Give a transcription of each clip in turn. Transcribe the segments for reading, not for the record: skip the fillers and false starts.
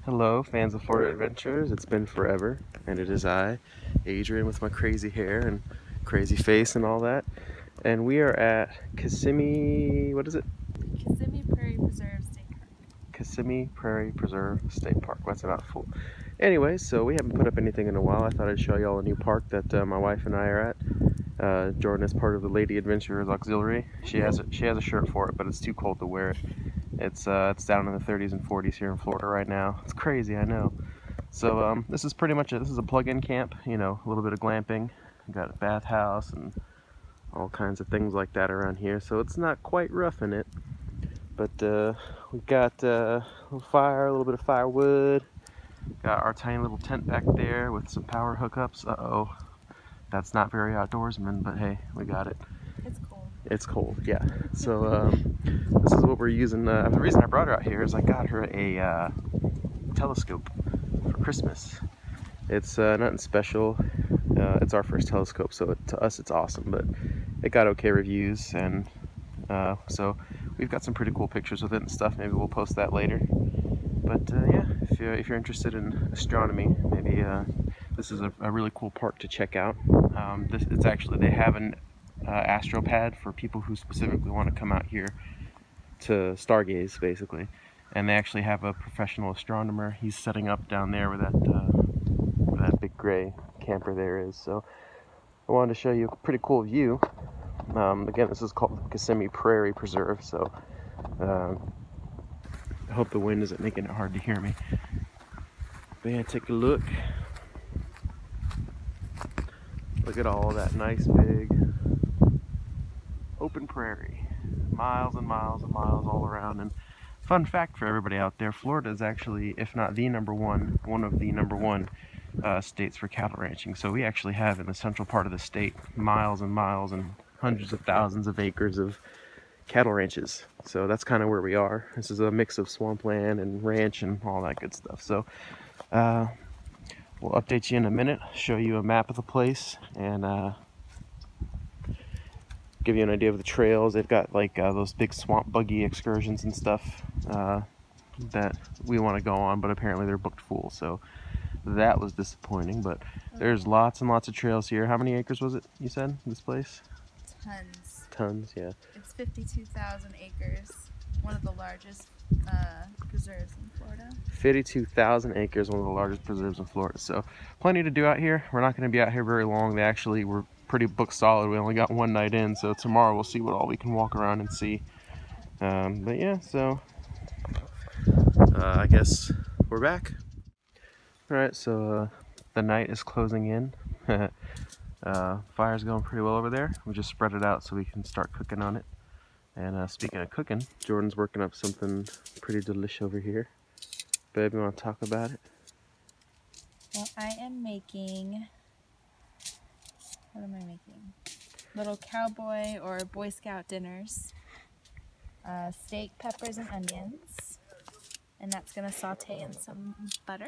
Hello, fans of Florida Adventures. It's been forever, and it is I, Adrian, with my crazy hair and crazy face and all that. And we are at Kissimmee, what is it? Kissimmee Prairie Preserve State Park. Kissimmee Prairie Preserve State Park. That's a mouthful. Anyway, so we haven't put up anything in a while. I thought I'd show y'all a new park that my wife and I are at. Jordan is part of the Lady Adventurers Auxiliary. She has a shirt for it, but it's too cold to wear it. It's down in the 30s and 40s here in Florida right now. It's crazy, I know. So this is pretty much this is a plug-in camp. You know, a little bit of glamping. We've got a bathhouse and all kinds of things like that around here. So it's not quite roughing it, but we've got a little fire, a little bit of firewood. Got our tiny little tent back there with some power hookups. Uh-oh, that's not very outdoorsman, but hey, we got it. It's cold. It's cold, yeah. So this is what we're using. The reason I brought her out here is I got her a telescope for Christmas. It's nothing special. It's our first telescope, so to us it's awesome, but it got okay reviews, and so we've got some pretty cool pictures with it and stuff. Maybe we'll post that later. But yeah, if you're interested in astronomy, maybe this is a really cool park to check out. It's actually, they have an astropad for people who specifically want to come out here to stargaze, basically. And they actually have a professional astronomer. He's setting up down there where that big gray camper there is. So I wanted to show you a pretty cool view. Again, this is called the Kissimmee Prairie Preserve, so I hope the wind isn't making it hard to hear me. But yeah, take a look. Look at all that nice big open prairie. Miles and miles and miles all around. And fun fact for everybody out there, Florida is actually, if not the one of the number one states for cattle ranching. So we actually have in the central part of the state miles and miles and hundreds of thousands of acres of cattle ranches. So that's kind of where we are. This is a mix of swampland and ranch and all that good stuff. So we'll update you in a minute, show you a map of the place, and give you an idea of the trails. They've got like those big swamp buggy excursions and stuff that we want to go on, but apparently they're booked full, so that was disappointing. But there's lots and lots of trails here. How many acres was it, you said, this place? Tons. Tons, yeah. It's 52,000 acres. One of the largest preserves in Florida. 52,000 acres, one of the largest preserves in Florida. So plenty to do out here. We're not going to be out here very long. They actually were pretty booked solid. We only got one night in, so tomorrow we'll see what all we can walk around and see. But yeah, so I guess we're back. All right, so the night is closing in. Fire's going pretty well over there. We just spread it out so we can start cooking on it. And speaking of cooking, Jordan's working up something pretty delish over here. Babe, you want to talk about it? Well, I am making, what am I making? Little cowboy or Boy Scout dinners. Steak, peppers, and onions. And that's going to saute in some butter.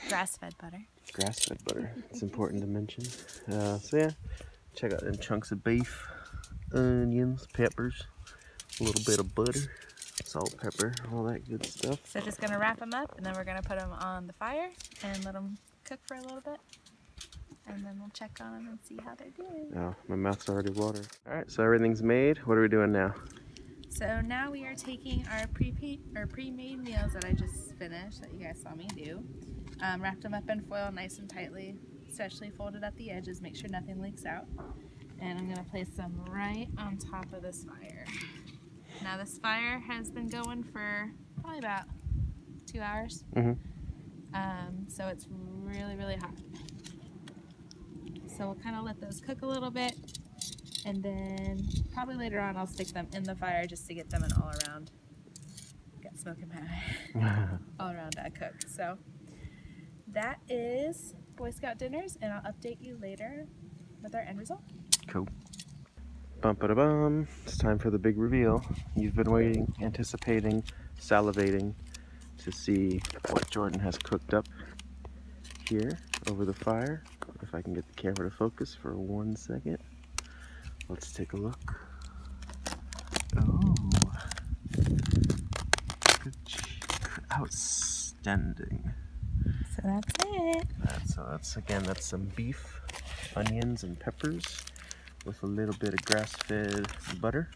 Grass-fed butter. Grass-fed butter. It's important to mention. So yeah, check out them chunks of beef, onions, peppers, a little bit of butter, salt, pepper, all that good stuff. So just gonna wrap them up, and then we're gonna put them on the fire and let them cook for a little bit, and then we'll check on them and see how they're doing. Oh, my mouth's already watering. All right, so everything's made. What are we doing now? So now we are taking our pre-made meals that I just finished, that you guys saw me do. Wrapped them up in foil nice and tightly, especially folded at the edges, make sure nothing leaks out. And I'm going to place them right on top of this fire. Now this fire has been going for probably about 2 hours. So it's really, really hot. So we'll kind of let those cook a little bit, and then probably later on I'll stick them in the fire just to get them an all around, got smoking pie, all around cook. So that is Boy Scout dinners, and I'll update you later with our end result. Cool. Bum-ba-da-bum. It's time for the big reveal. You've been waiting, anticipating, salivating to see what Jordan has cooked up here over the fire. If I can get the camera to focus for 1 second. Let's take a look. Oh. Outstanding. extending. So that's it. That's some beef, onions, and peppers with a little bit of grass-fed butter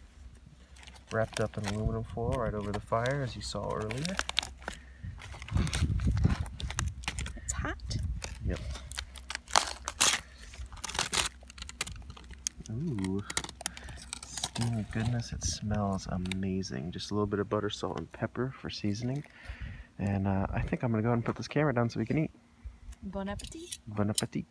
wrapped up in aluminum foil right over the fire, as you saw earlier. It's hot. Yep. Ooh, steamy goodness, it smells amazing. Just a little bit of butter, salt, and pepper for seasoning. And I think I'm gonna go ahead and put this camera down so we can eat. Bon appetit. Bon appetit.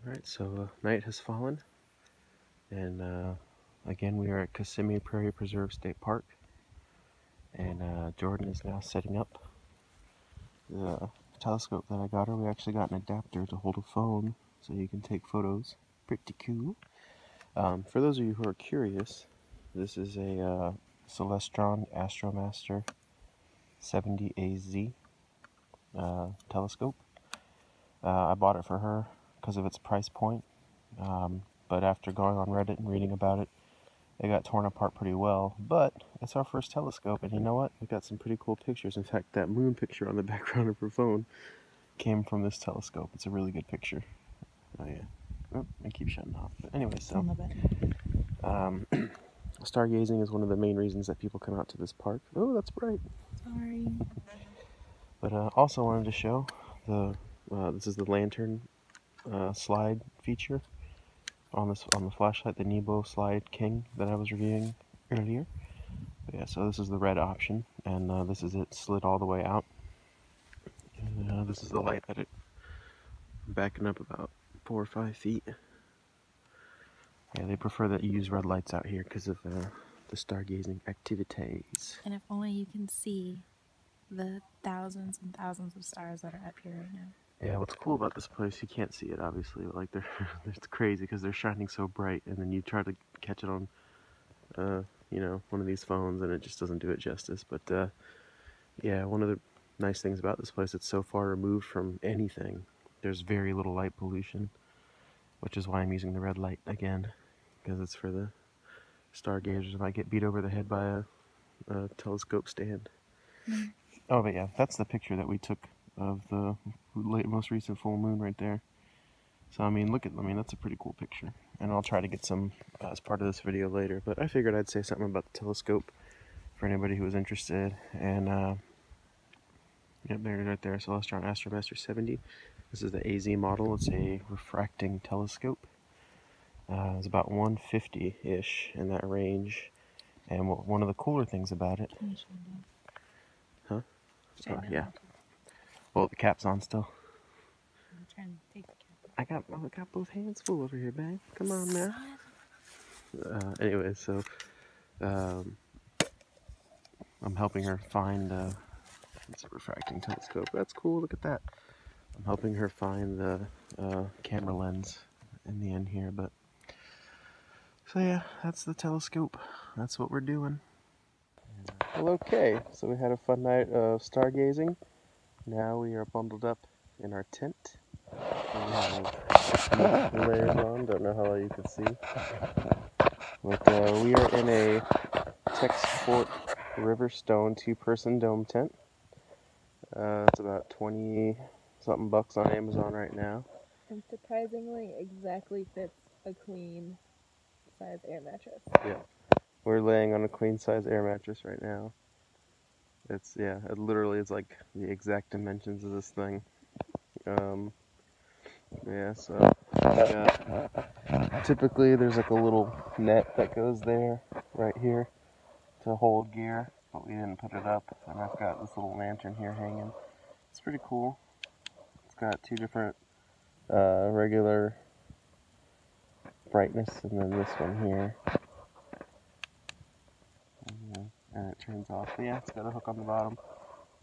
Alright, so night has fallen, and again we are at Kissimmee Prairie Preserve State Park, and Jordan is now setting up the telescope that I got her. We actually got an adapter to hold a phone so you can take photos. Pretty cool. For those of you who are curious, this is a Celestron Astromaster 70AZ telescope. I bought it for her because of its price point, but after going on Reddit and reading about it, it got torn apart pretty well. But it's our first telescope, and you know what? We got some pretty cool pictures. In fact, that moon picture on the background of her phone came from this telescope. It's a really good picture. Oh yeah. Oh, I keep shutting off. But anyway, so stargazing is one of the main reasons that people come out to this park. Oh, that's bright. Sorry. But also wanted to show this is the lantern slide feature on the flashlight, the Nebo Slide King that I was reviewing earlier. But yeah, so this is the red option, and this is it slid all the way out. And this is the light that I'm backing up about 4 or 5 feet. Yeah, they prefer that you use red lights out here because of the stargazing activities. And if only you can see the thousands and thousands of stars that are up here right now. Yeah, what's cool about this place, you can't see it obviously, but like it's crazy because they're shining so bright, and then you try to catch it on, you know, one of these phones, and it just doesn't do it justice. But yeah, one of the nice things about this place, it's so far removed from anything. There's very little light pollution, which is why I'm using the red light again, because it's for the stargazers. If I get beat over the head by a telescope stand. Mm. Oh, but yeah, that's the picture that we took of the most recent full moon right there. So I mean, that's a pretty cool picture, and I'll try to get some as part of this video later. But I figured I'd say something about the telescope for anybody who was interested. And yep, there, right there, Celestron Astromaster 70. This is the AZ model. It's a refracting telescope. It's about 150-ish in that range. And one of the cooler things about it, huh? Yeah. Well, the cap's on still. I'm trying to take the cap. I got both hands full over here, babe. Come on now. Anyway, so I'm helping her find. It's a refracting telescope. That's cool. Look at that. I'm helping her find the camera lens in the end here, but so yeah, that's the telescope. That's what we're doing. Well, okay. So we had a fun night of stargazing. Now we are bundled up in our tent. We have layers on. Don't know how well you can see, but we are in a Texport Riverstone 2-person dome tent. It's about 20-something bucks on Amazon right now. And surprisingly, exactly fits a queen size air mattress. Yeah, we're laying on a queen size air mattress right now. It's it literally is like the exact dimensions of this thing. Yeah, so typically there's like a little net that goes there right here to hold gear, but we didn't put it up, and I've got this little lantern here hanging. It's pretty cool. It's got 2 different regular brightness, and then this one here, and it turns off. But yeah, it's got a hook on the bottom.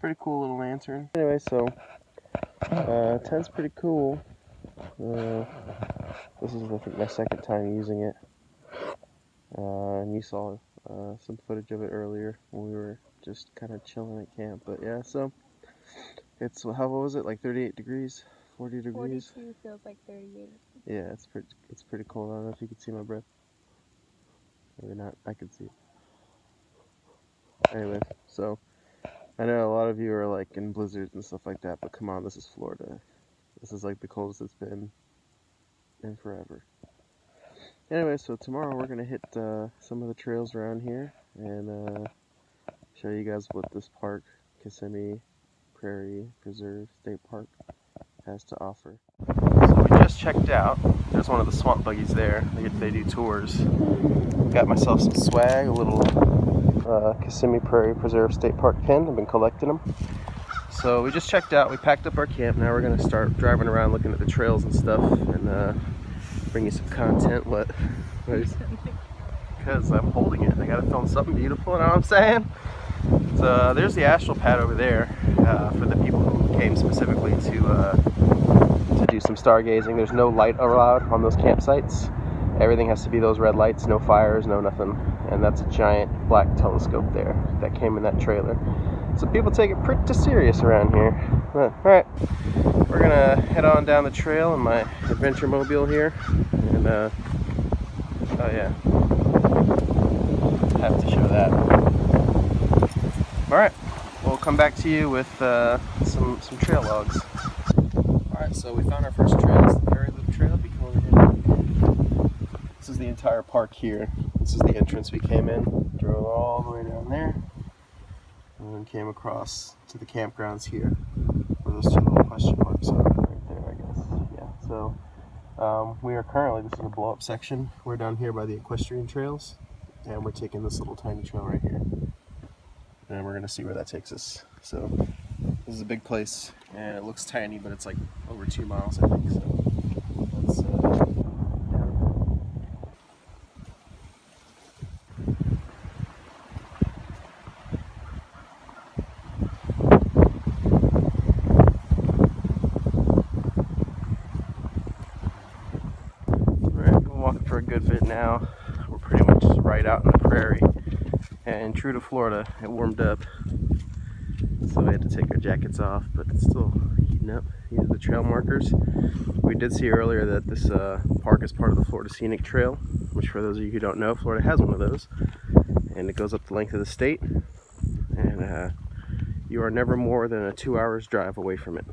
Pretty cool little lantern. Anyway, so tent's pretty cool. This is, I think, my second time using it, and you saw some footage of it earlier when we were just kind of chilling at camp. But yeah, so it's, what was it, like 38 degrees, 40 degrees? 42 feels like 38. Yeah, it's pretty cool. I don't know if you can see my breath. Maybe not. I could see it. Anyway, so I know a lot of you are like in blizzards and stuff like that, but come on, this is Florida. This is like the coldest it's been in forever. Anyway, so tomorrow we're gonna hit some of the trails around here and show you guys what this park, Kissimmee Prairie Preserve State Park, has to offer. So we just checked out. There's one of the swamp buggies there. They do tours. Got myself some swag, a little Kissimmee Prairie Preserve State Park pin. I've been collecting them. So we just checked out. We packed up our camp. Now we're gonna start driving around looking at the trails and stuff and bring you some content. What? Because I'm holding it. I gotta film something beautiful. You know what I'm saying? So there's the astral pad over there for the people who came specifically to do some stargazing. There's no light allowed on those campsites. Everything has to be those red lights, no fires, no nothing. And that's a giant black telescope there that came in that trailer. So people take it pretty serious around here. Alright, we're gonna head on down the trail in my adventure mobile here. And oh yeah, have to show that. Alright, we'll come back to you with some trail logs. Alright, so we found our first trail. It's the Prairie Loop Trail. If you come over here. This is the entire park here. This is the entrance we came in. Drove all the way down there. And then came across to the campgrounds here. Where those two little question marks are right there, I guess. Yeah, so we are currently, this is a blow up section. We're down here by the equestrian trails. And we're taking this little tiny trail right here. And we're going to see where that takes us. So this is a big place and it looks tiny, but it's like over 2 miles, I think. So let's Alright, been walking for a good bit now. We're pretty much right out in the prairie. And true to Florida, it warmed up, so we had to take our jackets off, but it's still heating up. These are the trail markers. We did see earlier that this park is part of the Florida Scenic Trail, which for those of you who don't know, Florida has one of those. And it goes up the length of the state, and you are never more than a 2 hours drive away from it.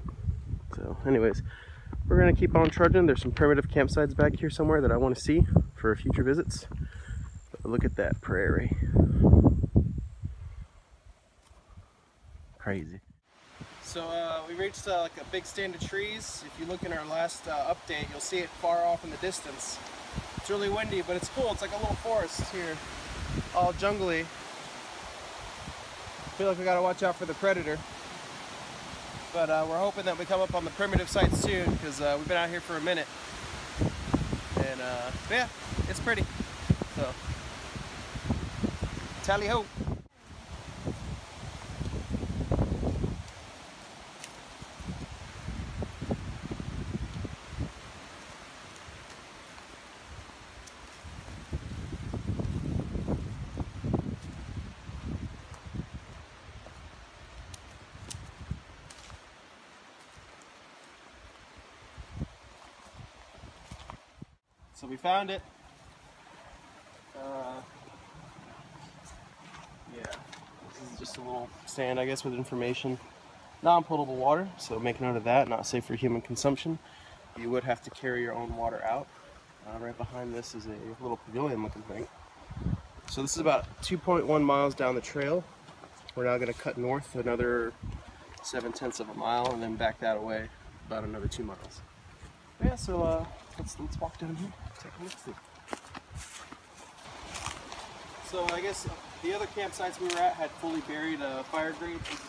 So anyways, we're gonna keep on trudging. There's some primitive campsites back here somewhere that I want to see for future visits. But look at that prairie. Crazy. So we reached like a big stand of trees. If you look in our last update, you'll see it far off in the distance. It's really windy, but it's cool. It's like a little forest here, all jungly. I feel like we gotta watch out for the predator. But we're hoping that we come up on the primitive sites soon, because we've been out here for a minute. And yeah, it's pretty. So, tally ho! So we found it. Yeah, this is just a little stand, I guess, with information. Non-potable water, so make note of that. Not safe for human consumption. You would have to carry your own water out. Right behind this is a little pavilion-looking thing. So this is about 2.1 miles down the trail. We're now going to cut north another 7/10 of a mile, and then back that away about another 2 miles. Yeah, so let's walk down here. Take a look. See. So I guess the other campsites we were at had fully buried fire grate. This is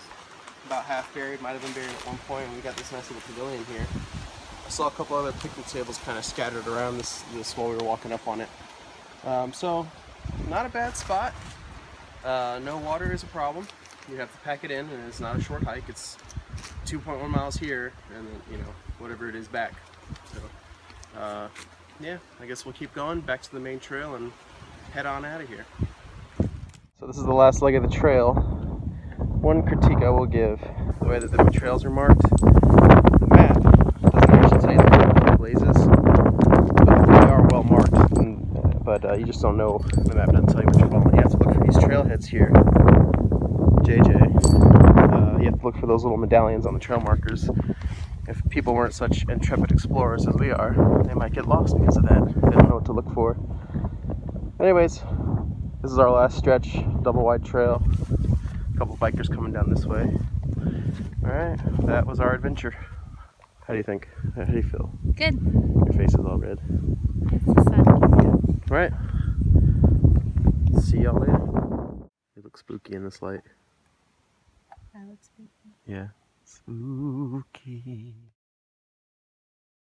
about half buried, might have been buried at one point. And we got this nice little pavilion here. I saw a couple other picnic tables kind of scattered around this while we were walking up on it. So not a bad spot. No water is a problem. You have to pack it in, and it's not a short hike. It's 2.1 miles here, and then, you know, whatever it is back. So yeah, I guess we'll keep going back to the main trail and head on out of here. So this is the last leg of the trail. One critique I will give, the way that the trails are marked. The map doesn't actually tell you the blazes, but they are well marked. but you just don't know. The map doesn't tell you what you're following. You have to look for these trailheads here. JJ. You have to look for those little medallions on the trail markers. If people weren't such intrepid explorers as we are, they might get lost because of that. They don't know what to look for. Anyways, this is our last stretch, double wide trail. A couple bikers coming down this way. Alright, that was our adventure. How do you think? How do you feel? Good. Your face is all red. It's the sun. Alright. See y'all later. You look spooky in this light. That looks spooky. Yeah. Spooky.